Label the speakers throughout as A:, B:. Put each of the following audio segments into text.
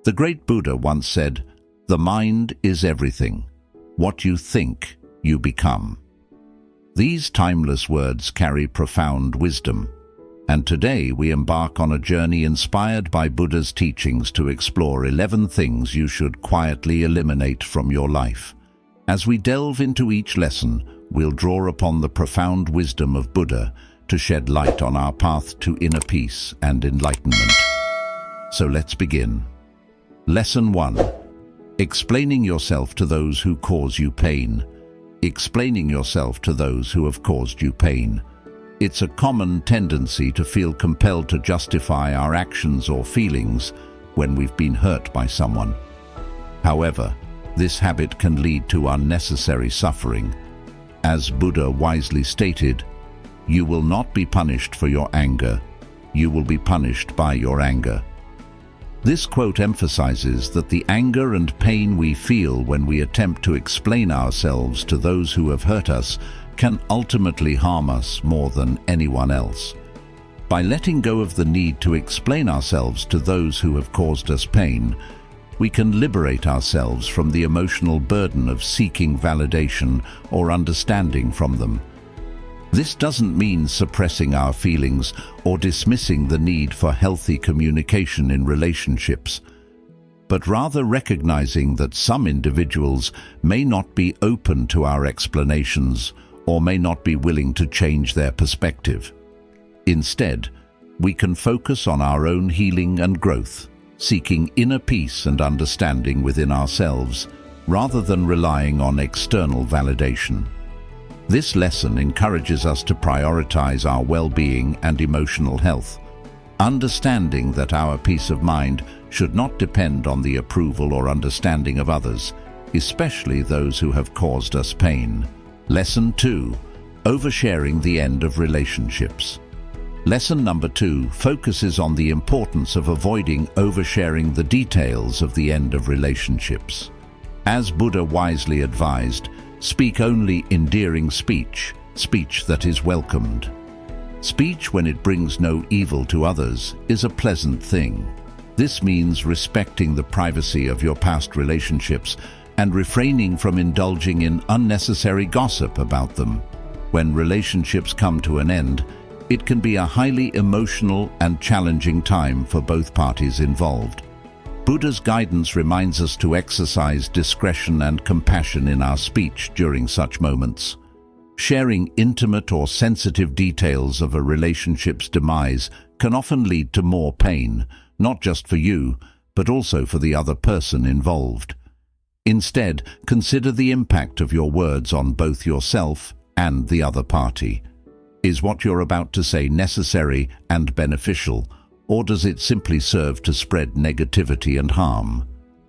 A: The great Buddha once said, "The mind is everything. What you think, you become." These timeless words carry profound wisdom, and today we embark on a journey inspired by Buddha's teachings to explore 11 things you should quietly eliminate from your life. As we delve into each lesson, we'll draw upon the profound wisdom of Buddha to shed light on our path to inner peace and enlightenment. So let's begin. Lesson 1. Explaining yourself to those who cause you pain. Explaining yourself to those who have caused you pain. It's a common tendency to feel compelled to justify our actions or feelings when we've been hurt by someone. However, this habit can lead to unnecessary suffering. As Buddha wisely stated, "You will not be punished for your anger. You will be punished by your anger." This quote emphasizes that the anger and pain we feel when we attempt to explain ourselves to those who have hurt us can ultimately harm us more than anyone else. By letting go of the need to explain ourselves to those who have caused us pain, we can liberate ourselves from the emotional burden of seeking validation or understanding from them. This doesn't mean suppressing our feelings or dismissing the need for healthy communication in relationships, but rather recognizing that some individuals may not be open to our explanations or may not be willing to change their perspective. Instead, we can focus on our own healing and growth, seeking inner peace and understanding within ourselves, rather than relying on external validation. This lesson encourages us to prioritize our well-being and emotional health, understanding that our peace of mind should not depend on the approval or understanding of others, especially those who have caused us pain. Lesson 2. Oversharing the end of relationships. Lesson number 2 focuses on the importance of avoiding oversharing the details of the end of relationships. As Buddha wisely advised, speak only endearing speech, speech that is welcomed. Speech, when it brings no evil to others, is a pleasant thing. This means respecting the privacy of your past relationships and refraining from indulging in unnecessary gossip about them. When relationships come to an end, it can be a highly emotional and challenging time for both parties involved. Buddha's guidance reminds us to exercise discretion and compassion in our speech during such moments. Sharing intimate or sensitive details of a relationship's demise can often lead to more pain, not just for you, but also for the other person involved. Instead, consider the impact of your words on both yourself and the other party. Is what you're about to say necessary and beneficial, or does it simply serve to spread negativity and harm?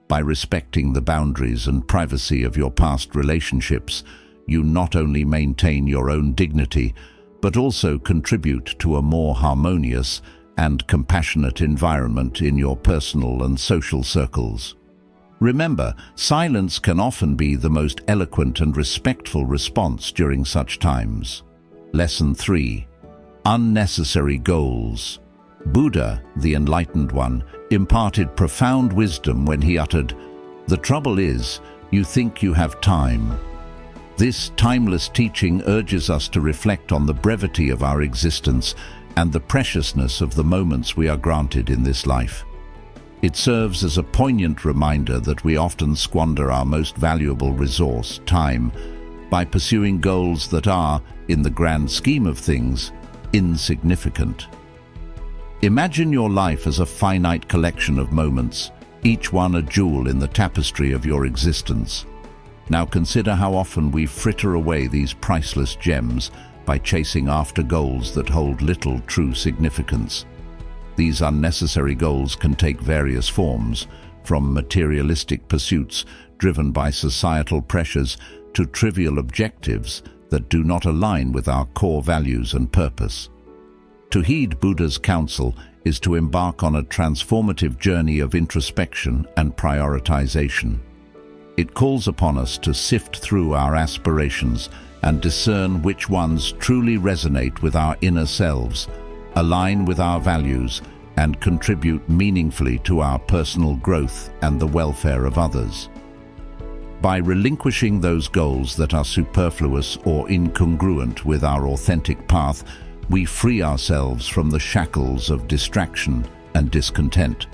A: By respecting the boundaries and privacy of your past relationships, you not only maintain your own dignity, but also contribute to a more harmonious and compassionate environment in your personal and social circles. Remember, silence can often be the most eloquent and respectful response during such times. Lesson 3. Unnecessary goals. Buddha, the Enlightened One, imparted profound wisdom when he uttered, "The trouble is, you think you have time." This timeless teaching urges us to reflect on the brevity of our existence and the preciousness of the moments we are granted in this life. It serves as a poignant reminder that we often squander our most valuable resource, time, by pursuing goals that are, in the grand scheme of things, insignificant. Imagine your life as a finite collection of moments, each one a jewel in the tapestry of your existence. Now consider how often we fritter away these priceless gems by chasing after goals that hold little true significance. These unnecessary goals can take various forms, from materialistic pursuits driven by societal pressures to trivial objectives that do not align with our core values and purpose. To heed Buddha's counsel is to embark on a transformative journey of introspection and prioritization. It calls upon us to sift through our aspirations and discern which ones truly resonate with our inner selves, align with our values, and contribute meaningfully to our personal growth and the welfare of others. By relinquishing those goals that are superfluous or incongruent with our authentic path, we free ourselves from the shackles of distraction and discontent.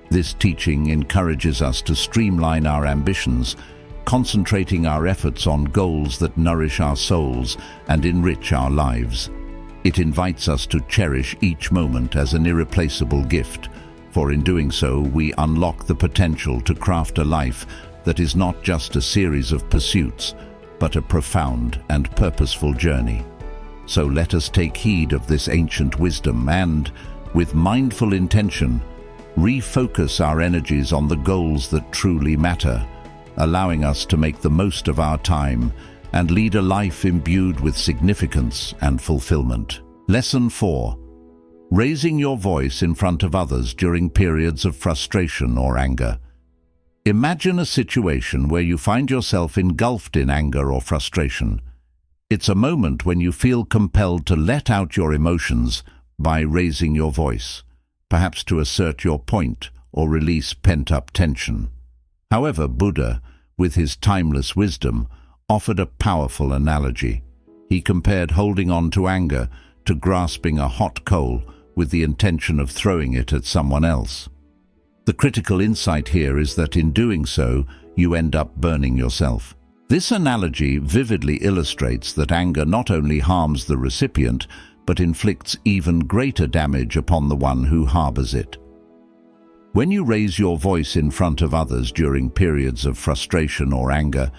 A: This teaching encourages us to streamline our ambitions, concentrating our efforts on goals that nourish our souls and enrich our lives. It invites us to cherish each moment as an irreplaceable gift, for in doing so we unlock the potential to craft a life that is not just a series of pursuits, but a profound and purposeful journey. So let us take heed of this ancient wisdom and, with mindful intention, refocus our energies on the goals that truly matter, allowing us to make the most of our time and lead a life imbued with significance and fulfillment. Lesson 4. Raising your voice in front of others during periods of frustration or anger. Imagine a situation where you find yourself engulfed in anger or frustration. It's a moment when you feel compelled to let out your emotions by raising your voice, perhaps to assert your point or release pent-up tension. However, Buddha, with his timeless wisdom, offered a powerful analogy. He compared holding on to anger to grasping a hot coal with the intention of throwing it at someone else. The critical insight here is that in doing so, you end up burning yourself. This analogy vividly illustrates that anger not only harms the recipient, but inflicts even greater damage upon the one who harbors it. When you raise your voice in front of others during periods of frustration or anger,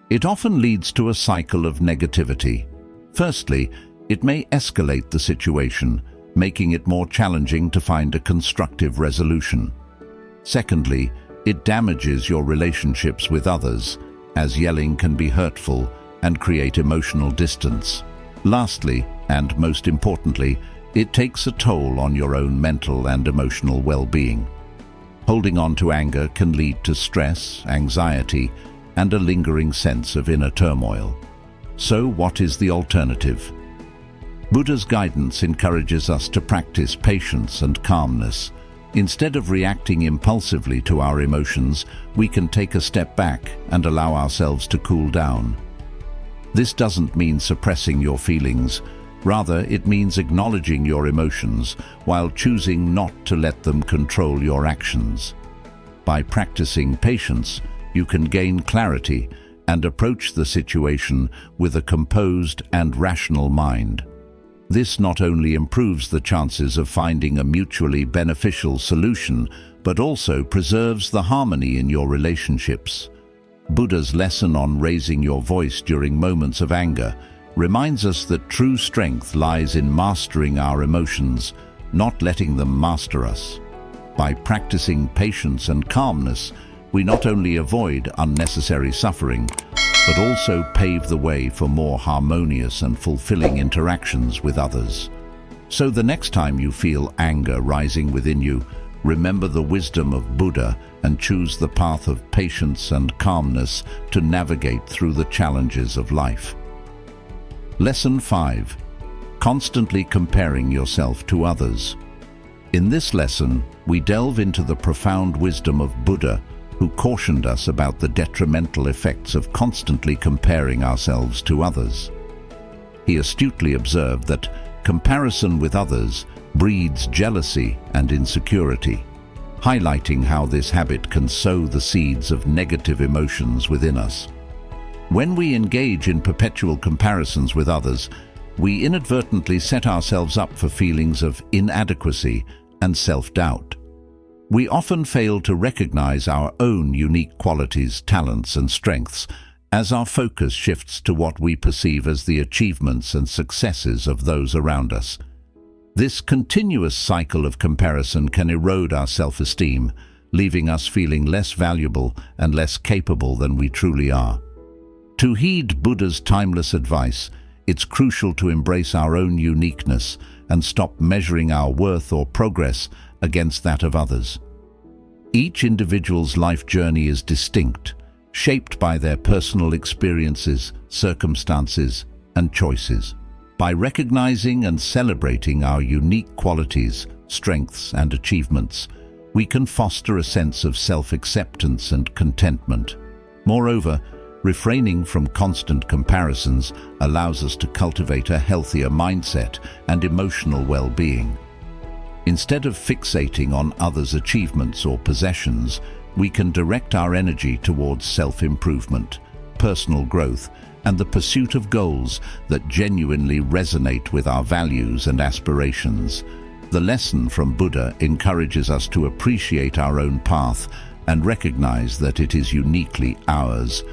A: it often leads to a cycle of negativity. Firstly, it may escalate the situation, making it more challenging to find a constructive resolution. Secondly, it damages your relationships with others, as yelling can be hurtful and create emotional distance. Lastly, and most importantly, it takes a toll on your own mental and emotional well-being. Holding on to anger can lead to stress, anxiety, and a lingering sense of inner turmoil. So what is the alternative? Buddha's guidance encourages us to practice patience and calmness. Instead of reacting impulsively to our emotions, we can take a step back and allow ourselves to cool down. This doesn't mean suppressing your feelings. Rather, it means acknowledging your emotions while choosing not to let them control your actions. By practicing patience, you can gain clarity and approach the situation with a composed and rational mind. This not only improves the chances of finding a mutually beneficial solution, but also preserves the harmony in your relationships. Buddha's lesson on raising your voice during moments of anger reminds us that true strength lies in mastering our emotions, not letting them master us. By practicing patience and calmness, we not only avoid unnecessary suffering, but also pave the way for more harmonious and fulfilling interactions with others. So the next time you feel anger rising within you, remember the wisdom of Buddha and choose the path of patience and calmness to navigate through the challenges of life. Lesson 5. Constantly comparing yourself to others. In this lesson, we delve into the profound wisdom of Buddha, who cautioned us about the detrimental effects of constantly comparing ourselves to others. He astutely observed that comparison with others breeds jealousy and insecurity, highlighting how this habit can sow the seeds of negative emotions within us. When we engage in perpetual comparisons with others, we inadvertently set ourselves up for feelings of inadequacy and self-doubt. We often fail to recognize our own unique qualities, talents, and strengths as our focus shifts to what we perceive as the achievements and successes of those around us. This continuous cycle of comparison can erode our self-esteem, leaving us feeling less valuable and less capable than we truly are. To heed Buddha's timeless advice, it's crucial to embrace our own uniqueness and stop measuring our worth or progress against that of others. Each individual's life journey is distinct, shaped by their personal experiences, circumstances, and choices. By recognizing and celebrating our unique qualities, strengths, and achievements, we can foster a sense of self-acceptance and contentment. Moreover, refraining from constant comparisons allows us to cultivate a healthier mindset and emotional well-being. Instead of fixating on others' achievements or possessions, we can direct our energy towards self-improvement, personal growth, and the pursuit of goals that genuinely resonate with our values and aspirations. The lesson from Buddha encourages us to appreciate our own path and recognize that it is uniquely ours.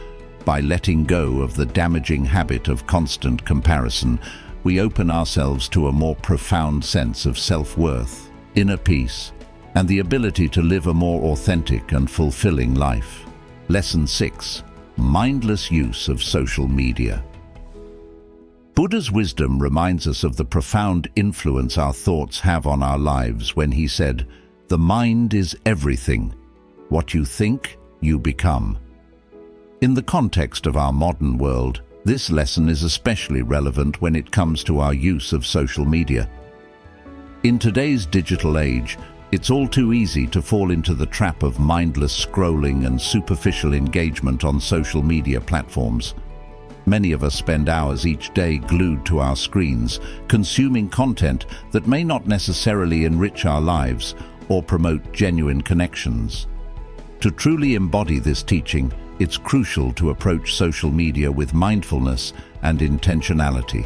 A: By letting go of the damaging habit of constant comparison, we open ourselves to a more profound sense of self-worth, inner peace, and the ability to live a more authentic and fulfilling life. Lesson 6. Mindless use of social media. Buddha's wisdom reminds us of the profound influence our thoughts have on our lives when he said, "The mind is everything. What you think, you become." In the context of our modern world, this lesson is especially relevant when it comes to our use of social media. In today's digital age, it's all too easy to fall into the trap of mindless scrolling and superficial engagement on social media platforms. Many of us spend hours each day glued to our screens, consuming content that may not necessarily enrich our lives or promote genuine connections. To truly embody this teaching, it's crucial to approach social media with mindfulness and intentionality.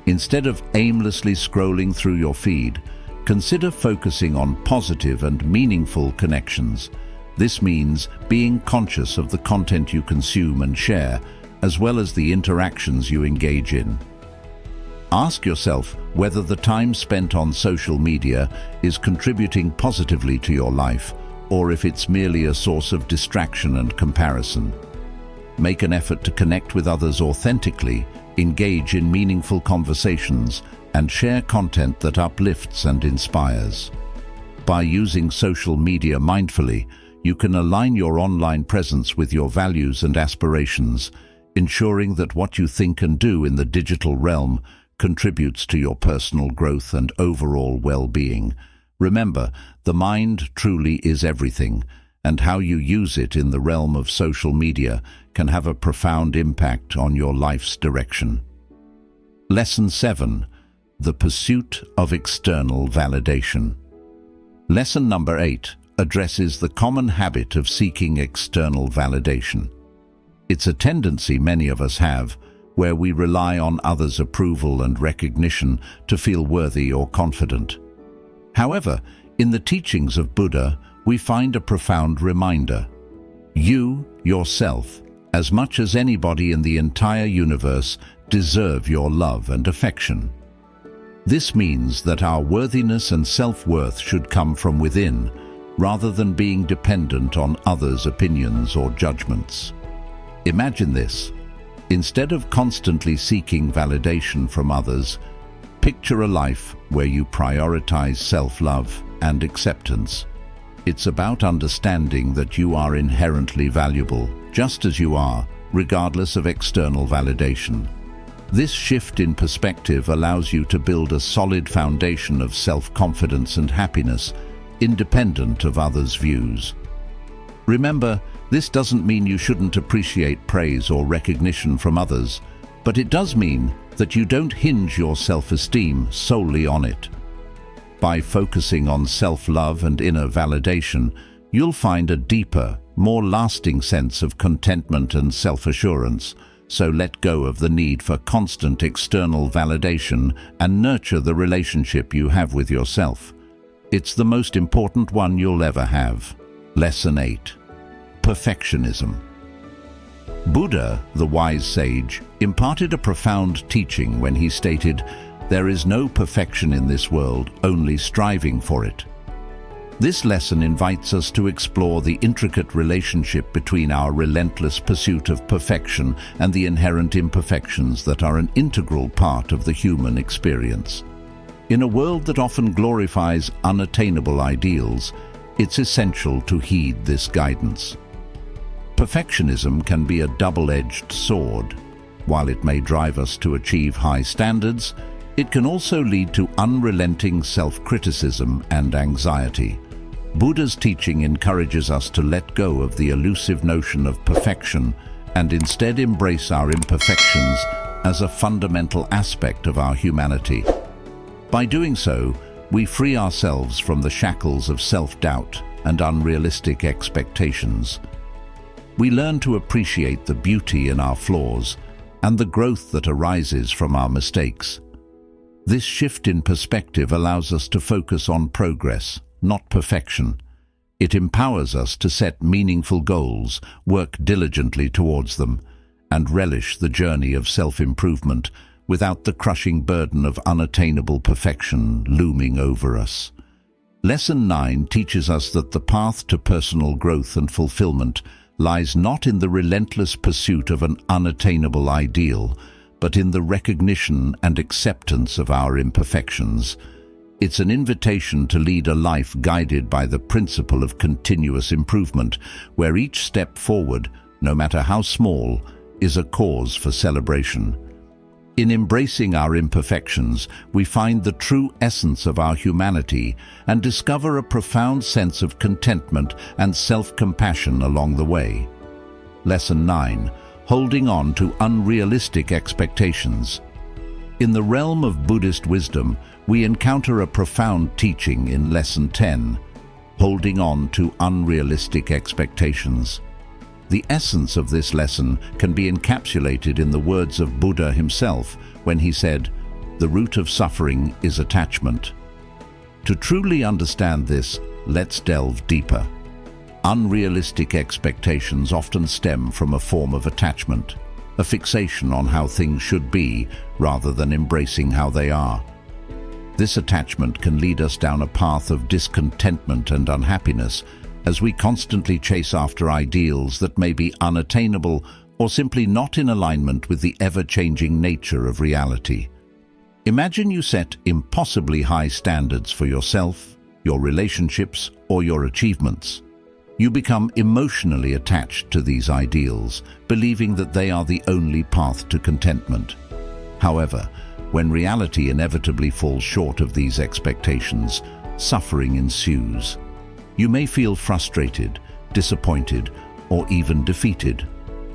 A: Instead of aimlessly scrolling through your feed, consider focusing on positive and meaningful connections. This means being conscious of the content you consume and share, as well as the interactions you engage in. Ask yourself whether the time spent on social media is contributing positively to your life, or if it's merely a source of distraction and comparison. Make an effort to connect with others authentically, engage in meaningful conversations, and share content that uplifts and inspires. By using social media mindfully, you can align your online presence with your values and aspirations, ensuring that what you think and do in the digital realm contributes to your personal growth and overall well-being. Remember, the mind truly is everything, and how you use it in the realm of social media can have a profound impact on your life's direction. Lesson 7. The pursuit of external validation. Lesson number 8 addresses the common habit of seeking external validation. It's a tendency many of us have, where we rely on others' approval and recognition to feel worthy or confident. However, in the teachings of Buddha, we find a profound reminder. You, yourself, as much as anybody in the entire universe, deserve your love and affection. This means that our worthiness and self-worth should come from within, rather than being dependent on others' opinions or judgments. Imagine this. Instead of constantly seeking validation from others, picture a life where you prioritize self-love and acceptance. It's about understanding that you are inherently valuable, just as you are, regardless of external validation. This shift in perspective allows you to build a solid foundation of self-confidence and happiness, independent of others' views. Remember, this doesn't mean you shouldn't appreciate praise or recognition from others, but it does mean that you don't hinge your self-esteem solely on it. By focusing on self-love and inner validation, you'll find a deeper, more lasting sense of contentment and self-assurance. So let go of the need for constant external validation and nurture the relationship you have with yourself. It's the most important one you'll ever have. Lesson 8. Perfectionism. Buddha, the wise sage, imparted a profound teaching when he stated, "There is no perfection in this world, only striving for it." This lesson invites us to explore the intricate relationship between our relentless pursuit of perfection and the inherent imperfections that are an integral part of the human experience. In a world that often glorifies unattainable ideals, it's essential to heed this guidance. Perfectionism can be a double-edged sword. While it may drive us to achieve high standards, it can also lead to unrelenting self-criticism and anxiety. Buddha's teaching encourages us to let go of the elusive notion of perfection and instead embrace our imperfections as a fundamental aspect of our humanity. By doing so, we free ourselves from the shackles of self-doubt and unrealistic expectations. We learn to appreciate the beauty in our flaws and the growth that arises from our mistakes. This shift in perspective allows us to focus on progress, not perfection. It empowers us to set meaningful goals, work diligently towards them, and relish the journey of self-improvement without the crushing burden of unattainable perfection looming over us. Lesson 9 teaches us that the path to personal growth and fulfillment lies not in the relentless pursuit of an unattainable ideal, but in the recognition and acceptance of our imperfections. It's an invitation to lead a life guided by the principle of continuous improvement, where each step forward, no matter how small, is a cause for celebration. In embracing our imperfections, we find the true essence of our humanity and discover a profound sense of contentment and self-compassion along the way. Lesson 9. Holding on to unrealistic expectations. In the realm of Buddhist wisdom, we encounter a profound teaching in Lesson 10, holding on to unrealistic expectations. The essence of this lesson can be encapsulated in the words of Buddha himself when he said, "The root of suffering is attachment." To truly understand this, let's delve deeper. Unrealistic expectations often stem from a form of attachment, a fixation on how things should be rather than embracing how they are. This attachment can lead us down a path of discontentment and unhappiness as we constantly chase after ideals that may be unattainable or simply not in alignment with the ever-changing nature of reality. Imagine you set impossibly high standards for yourself, your relationships, or your achievements. You become emotionally attached to these ideals, believing that they are the only path to contentment. However, when reality inevitably falls short of these expectations, suffering ensues. You may feel frustrated, disappointed, or even defeated.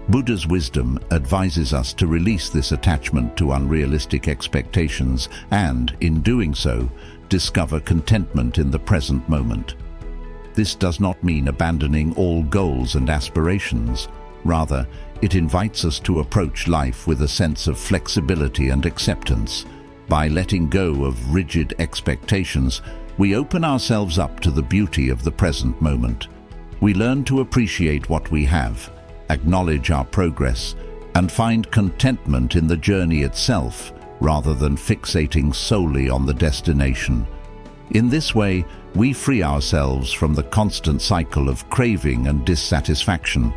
A: Buddha's wisdom advises us to release this attachment to unrealistic expectations and, in doing so, discover contentment in the present moment. This does not mean abandoning all goals and aspirations. Rather, it invites us to approach life with a sense of flexibility and acceptance. By letting go of rigid expectations, we open ourselves up to the beauty of the present moment. We learn to appreciate what we have, acknowledge our progress, and find contentment in the journey itself, rather than fixating solely on the destination. In this way, we free ourselves from the constant cycle of craving and dissatisfaction.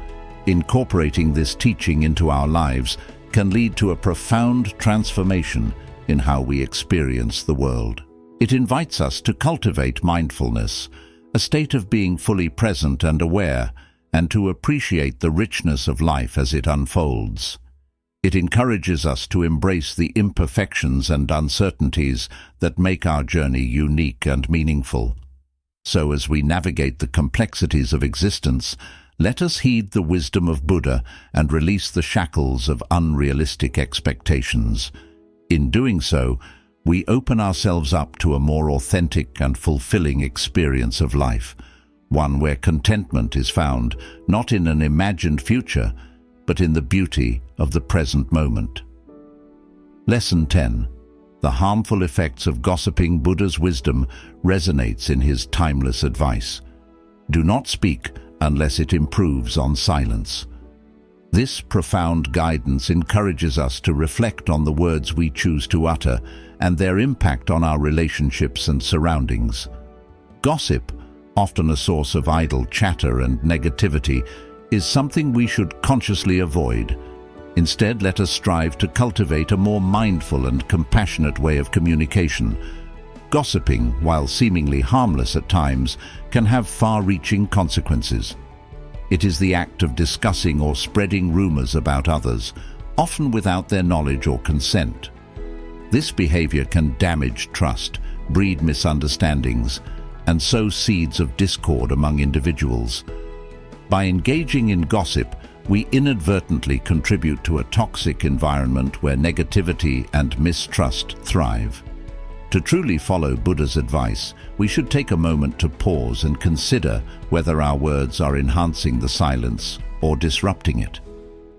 A: Incorporating this teaching into our lives can lead to a profound transformation in how we experience the world. It invites us to cultivate mindfulness, a state of being fully present and aware, and to appreciate the richness of life as it unfolds. It encourages us to embrace the imperfections and uncertainties that make our journey unique and meaningful. So as we navigate the complexities of existence, let us heed the wisdom of Buddha and release the shackles of unrealistic expectations. In doing so, we open ourselves up to a more authentic and fulfilling experience of life, one where contentment is found not in an imagined future, but in the beauty of the present moment. Lesson 10. The harmful effects of gossiping. Buddha's wisdom resonates in his timeless advice. Do not speak unless it improves on silence. This profound guidance encourages us to reflect on the words we choose to utter and their impact on our relationships and surroundings. Gossip, often a source of idle chatter and negativity, is something we should consciously avoid. Instead, let us strive to cultivate a more mindful and compassionate way of communication. Gossiping, while seemingly harmless at times, can have far-reaching consequences. It is the act of discussing or spreading rumors about others, often without their knowledge or consent. This behavior can damage trust, breed misunderstandings, and sow seeds of discord among individuals. By engaging in gossip, we inadvertently contribute to a toxic environment where negativity and mistrust thrive. To truly follow Buddha's advice, we should take a moment to pause and consider whether our words are enhancing the silence or disrupting it.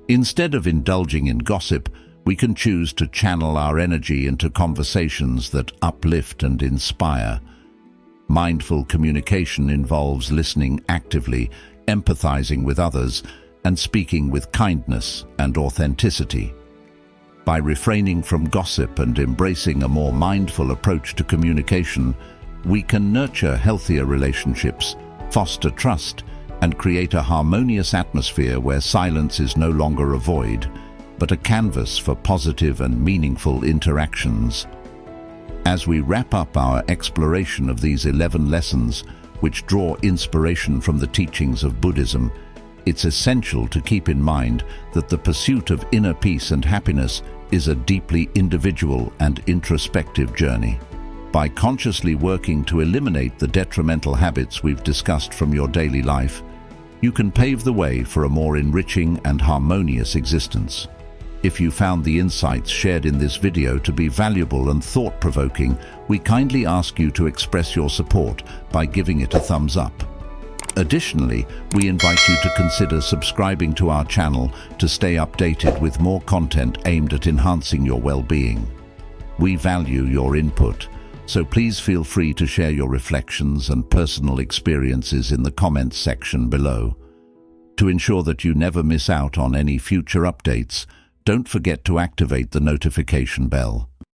A: Instead of indulging in gossip, we can choose to channel our energy into conversations that uplift and inspire. Mindful communication involves listening actively, empathizing with others, and speaking with kindness and authenticity. By refraining from gossip and embracing a more mindful approach to communication, we can nurture healthier relationships, foster trust, and create a harmonious atmosphere where silence is no longer a void, but a canvas for positive and meaningful interactions. As we wrap up our exploration of these 11 lessons, which draw inspiration from the teachings of Buddhism, it's essential to keep in mind that the pursuit of inner peace and happiness is a deeply individual and introspective journey. By consciously working to eliminate the detrimental habits we've discussed from your daily life, you can pave the way for a more enriching and harmonious existence. If you found the insights shared in this video to be valuable and thought-provoking, we kindly ask you to express your support by giving it a thumbs up. Additionally, we invite you to consider subscribing to our channel to stay updated with more content aimed at enhancing your well-being. We value your input, so please feel free to share your reflections and personal experiences in the comments section below. To ensure that you never miss out on any future updates, don't forget to activate the notification bell.